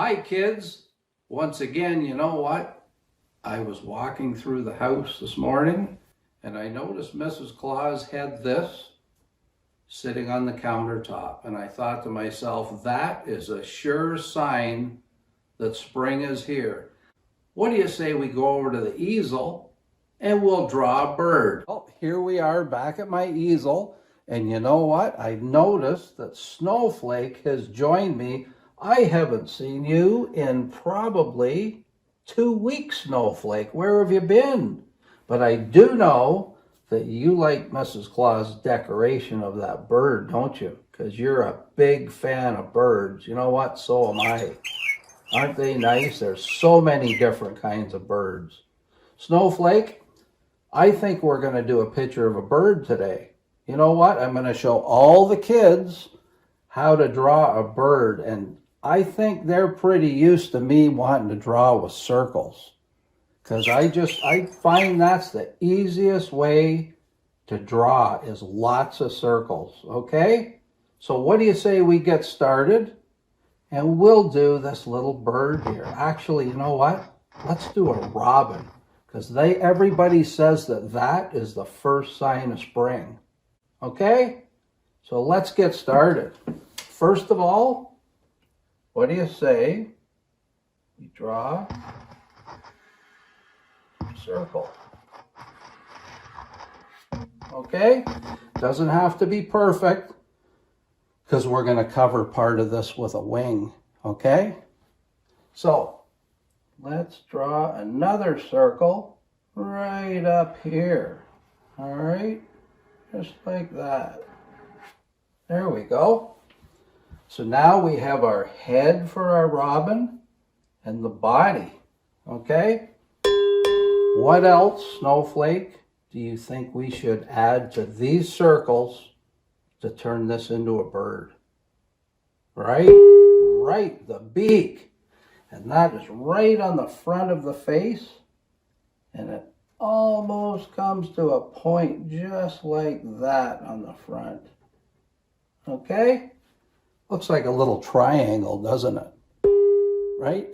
Hi kids. Once again, you know what? I was walking through the house this morning and I noticed Mrs. Claus had this sitting on the countertop. And I thought to myself, that is a sure sign that spring is here. What do you say we go over to the easel and we'll draw a bird? Well, here we are back at my easel. And you know what? I noticed that Snowflake has joined me. I haven't seen you in probably 2 weeks, Snowflake. Where have you been? But I do know that you like Mrs. Claus' decoration of that bird, don't you? Because you're a big fan of birds. You know what? So am I. Aren't they nice? There's so many different kinds of birds. Snowflake, I think we're going to do a picture of a bird today. You know what? I'm going to show all the kids how to draw a bird. And I think they're pretty used to me wanting to draw with circles. Because I find that's the easiest way to draw is lots of circles. Okay? So what do you say we get started? And we'll do this little bird here. Actually, you know what? Let's do a robin. Because everybody says that is the first sign of spring. Okay? So let's get started. First of all, what do you say we draw a circle? Okay? Doesn't have to be perfect because we're going to cover part of this with a wing. Okay? So let's draw another circle right up here. All right? Just like that. There we go. So now we have our head for our robin and the body. Okay? What else, Snowflake, do you think we should add to these circles to turn this into a bird? Right? Right, the beak. And that is right on the front of the face. And it almost comes to a point just like that on the front. Okay? Looks like a little triangle, doesn't it? Right?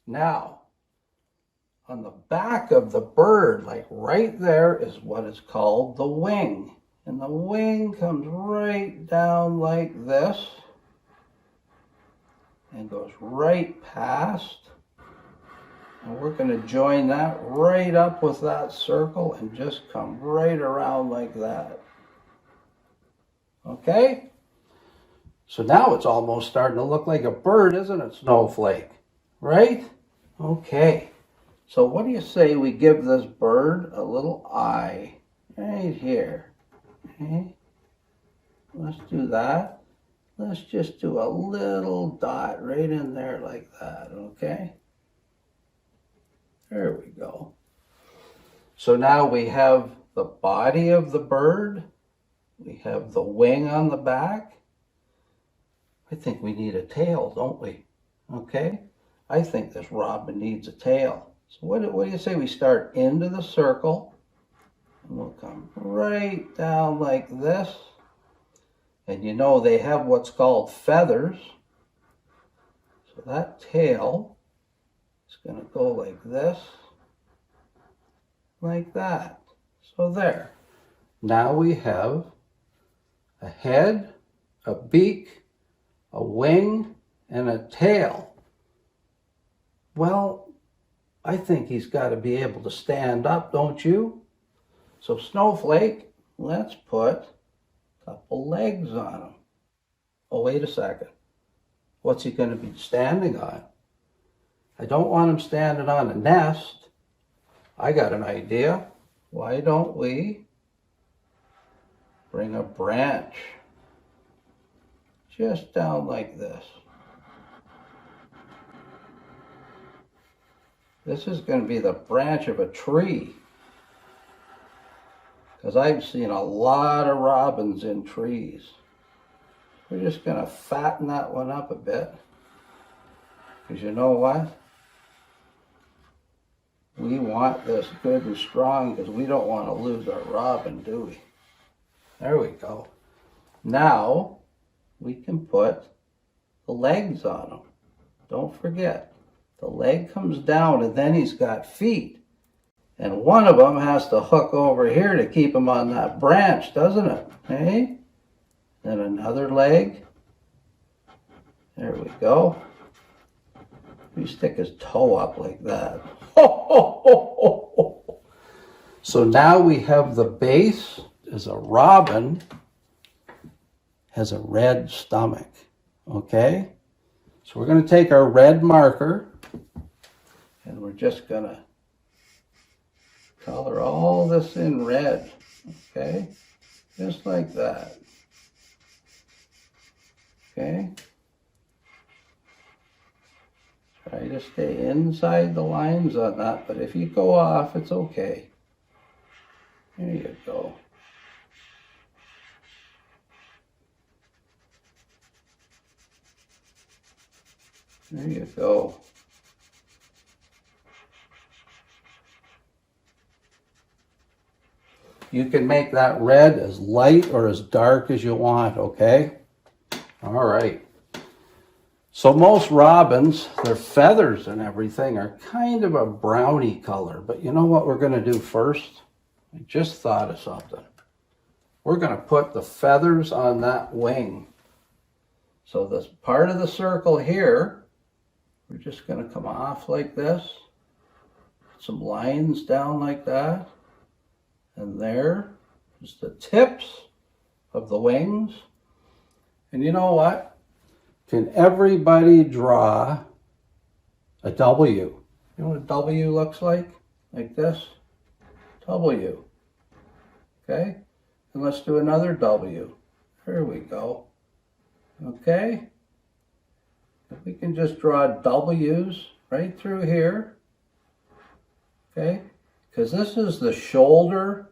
Now, on the back of the bird, like right there, is what is called the wing. And the wing comes right down like this and goes right past. And we're going to join that right up with that circle and just come right around like that. Okay? So now it's almost starting to look like a bird, isn't it, Snowflake? Right? Okay. So what do you say we give this bird a little eye right here? Okay? Let's do that. Let's just do a little dot right in there like that, okay? There we go. So now we have the body of the bird. We have the wing on the back. I think we need a tail, don't we? Okay? I think this robin needs a tail. So what do you say we start into the circle, and we'll come right down like this. And you know they have what's called feathers. So that tail is going to go like this, like that. So there. Now we have a head, a beak, a wing, and a tail. Well, I think he's got to be able to stand up, don't you? So Snowflake, let's put a couple legs on him. Oh, wait a second. What's he going to be standing on? I don't want him standing on a nest. I got an idea. Why don't we bring a branch just down like this? This is going to be the branch of a tree. Because I've seen a lot of robins in trees. We're just going to fatten that one up a bit. Because you know what? We want this good and strong because we don't want to lose our robin, do we? There we go. Now we can put the legs on them. don't forget, the leg comes down and then he's got feet. And one of them has to hook over here to keep him on that branch, doesn't it? Hey? Then another leg. There we go. You stick his toe up like that. So now we have the base as a robin has a red stomach. Okay? So we're going to take our red marker and we're just going to color all this in red. Okay? Just like that. Okay? Try to stay inside the lines on that, but if you go off, it's okay. There you go. There you go. You can make that red as light or as dark as you want, okay? All right. So most robins, their feathers and everything are kind of a browny color. But you know what we're going to do first? I just thought of something. We're going to put the feathers on that wing. So this part of the circle here, we're just going to come off like this. Put some lines down like that. And there is the tips of the wings. And you know what? Can everybody draw a W? You know what a W looks like? Like this? W. Okay? And let's do another W. There we go. Okay? If we can just draw W's right through here. Okay? Because this is the shoulder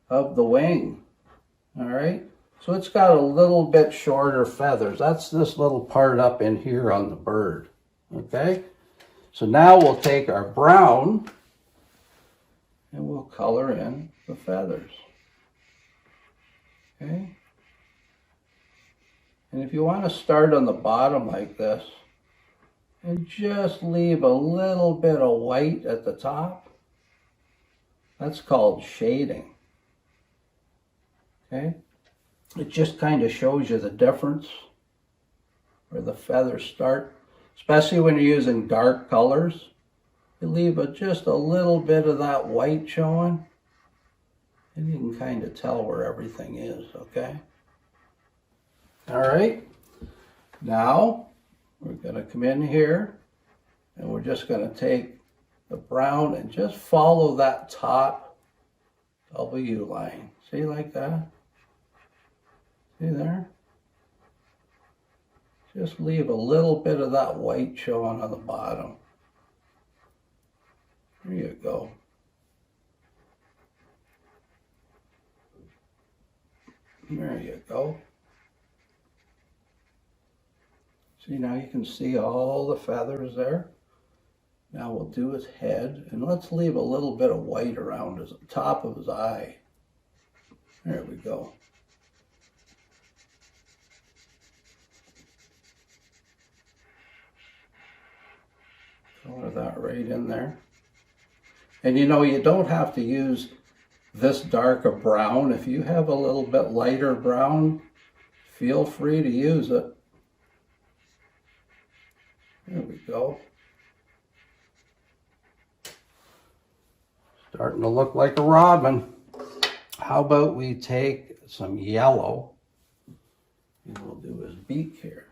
of the wing. All right? So it's got a little bit shorter feathers. That's this little part up in here on the bird. Okay? So now we'll take our brown and we'll color in the feathers. Okay? And if you want to start on the bottom like this and just leave a little bit of white at the top, that's called shading. Okay? It just kind of shows you the difference where the feathers start, especially when you're using dark colors. You leave just a little bit of that white showing, and you can kind of tell where everything is, okay? All right, now we're going to come in here, and we're just going to take the brown and just follow that top W line. See, like that? See there? Just leave a little bit of that white showing on the bottom. There you go. There you go. See, now you can see all the feathers there. Now we'll do his head, and let's leave a little bit of white around his top of his eye. There we go. Color that right in there. And you know, you don't have to use this dark of brown. If you have a little bit lighter brown, feel free to use it. There we go. Starting to look like a robin. How about we take some yellow and we'll do his beak here.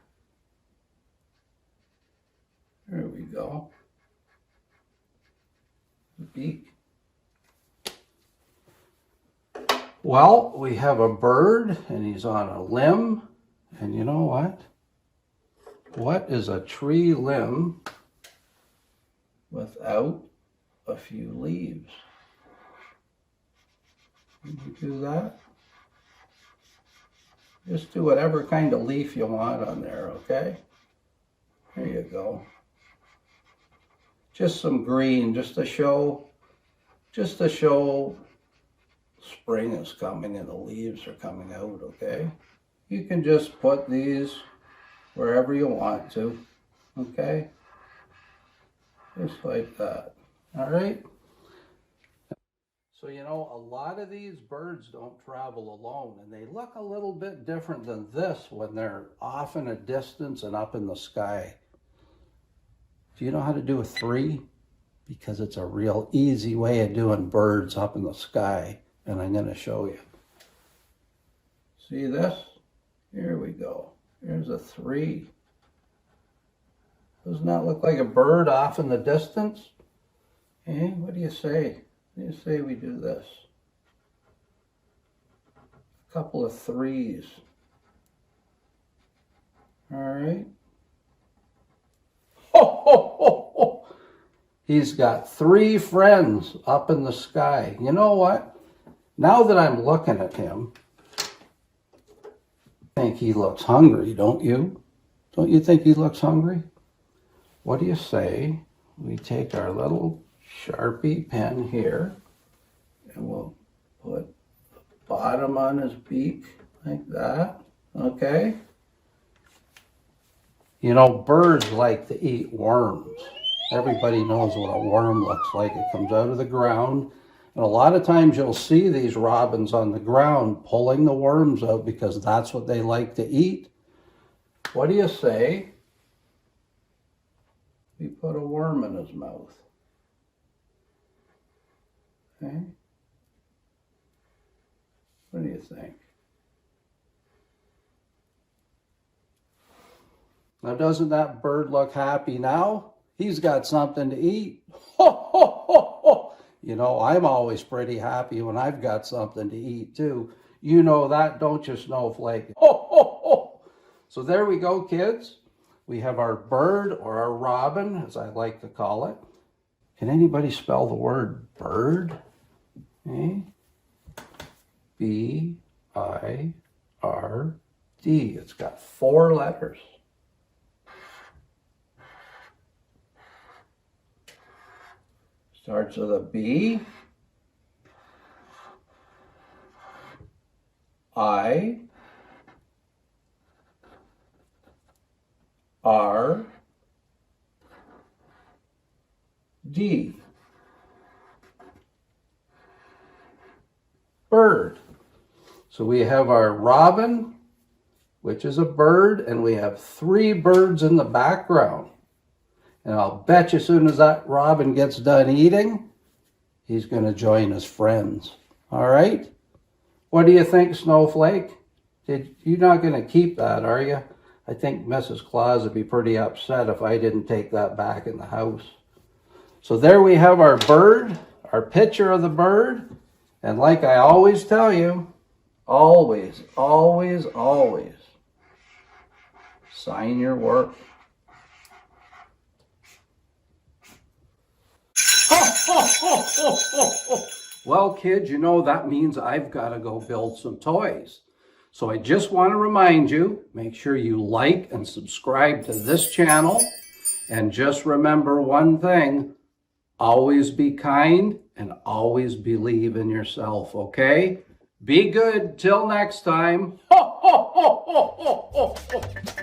There we go. Beak. Well, we have a bird and he's on a limb, and you know what? What is a tree limb without a few leaves? Can you do that? Just do whatever kind of leaf you want on there, okay? There you go. Just some green, just to show spring is coming and the leaves are coming out, okay? You can just put these wherever you want to. Okay? Just like that. All right? So, you know, a lot of these birds don't travel alone, and they look a little bit different than this when they're off in a distance and up in the sky. Do you know how to do a 3? Because it's a real easy way of doing birds up in the sky, and I'm going to show you. See this? Here we go. Here's a 3. Doesn't that look like a bird off in the distance? Eh? What do you say? What do you say we do this? A couple of 3s. All right. Ho, ho, ho, ho. He's got 3 friends up in the sky. You know what? Now that I'm looking at him, I think he looks hungry, don't you? Don't you think he looks hungry? What do you say we take our little Sharpie pen here and we'll put the bottom on his beak like that, okay? You know, birds like to eat worms. Everybody knows what a worm looks like. It comes out of the ground. And a lot of times you'll see these robins on the ground pulling the worms out because that's what they like to eat. What do you say we put a worm in his mouth? Okay? What do you think? Now, doesn't that bird look happy now? He's got something to eat. Ho, ho, ho, ho. You know, I'm always pretty happy when I've got something to eat too. You know that, don't you, Snowflake? Ho, ho, ho. So there we go, kids. We have our bird, or our robin, as I like to call it. Can anybody spell the word bird? Eh? B-I-R-D. It's got 4 letters. Starts with a B, I, R, D. Bird. So we have our robin, which is a bird, and we have 3 birds in the background. And I'll bet you as soon as that robin gets done eating, he's going to join his friends. All right? What do you think, Snowflake? You're not going to keep that, are you? I think Mrs. Claus would be pretty upset if I didn't take that back in the house. So there we have our bird, our picture of the bird. And like I always tell you, always, always, always sign your work. Well, kids, you know that means I've got to go build some toys. So I just want to remind you, make sure you like and subscribe to this channel. And just remember one thing, always be kind and always believe in yourself, okay? Be good till next time. Ho, ho, ho, ho, ho, ho, ho.